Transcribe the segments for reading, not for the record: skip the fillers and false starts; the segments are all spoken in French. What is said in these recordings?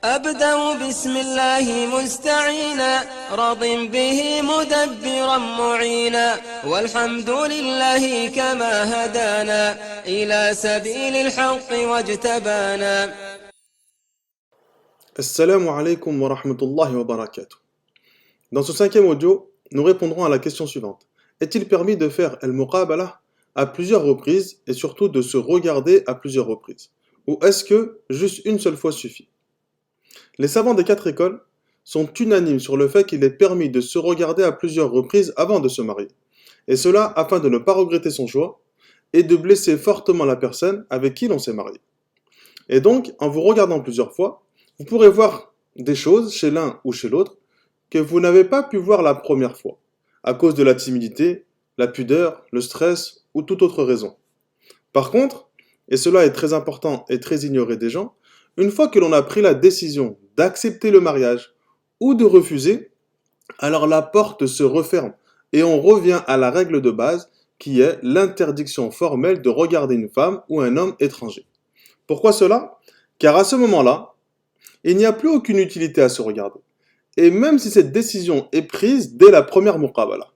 أبدأ بسم الله مستعينا راض به مدبرا معينا والحمد لله كما هدانا إلى سبيل الحق واجتبانا. Assalamu alaikum wa rahmatullahi wa barakatuh. Dans ce cinquième audio, nous répondrons à la question suivante. Est-il permis de faire al-muqabala à plusieurs reprises et surtout de se regarder à plusieurs reprises? Ou est-ce que juste une seule fois suffit? Les savants des quatre écoles sont unanimes sur le fait qu'il est permis de se regarder à plusieurs reprises avant de se marier. Et cela afin de ne pas regretter son choix et de blesser fortement la personne avec qui l'on s'est marié. Et donc, en vous regardant plusieurs fois, vous pourrez voir des choses chez l'un ou chez l'autre que vous n'avez pas pu voir la première fois, à cause de la timidité, la pudeur, le stress ou toute autre raison. Par contre, et cela est très important et très ignoré des gens, une fois que l'on a pris la décision d'accepter le mariage ou de refuser, alors la porte se referme et on revient à la règle de base qui est l'interdiction formelle de regarder une femme ou un homme étranger. Pourquoi cela? Car à ce moment-là, il n'y a plus aucune utilité à se regarder. Et même si cette décision est prise dès la première muqabala.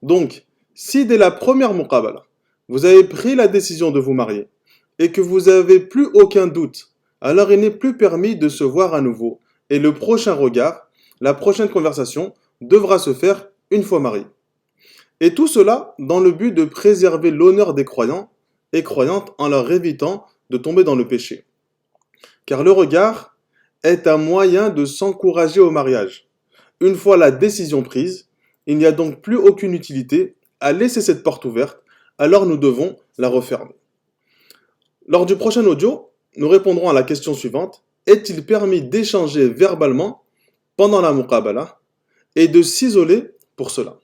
Donc, si dès la première muqabala, vous avez pris la décision de vous marier et que vous n'avez plus aucun doute, alors il n'est plus permis de se voir à nouveau. Et le prochain regard, la prochaine conversation devra se faire une fois marié. Et tout cela dans le but de préserver l'honneur des croyants et croyantes en leur évitant de tomber dans le péché. Car le regard est un moyen de s'encourager au mariage. Une fois la décision prise, il n'y a donc plus aucune utilité à laisser cette porte ouverte, alors nous devons la refermer. Lors du prochain audio, nous répondrons à la question suivante. Est-il permis d'échanger verbalement pendant la muqabala et de s'isoler pour cela?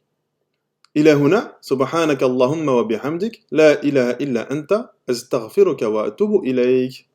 إلى هنا سبحانك اللهم وبحمدك لا إله إلا أنت أستغفرك وأتوب إليك.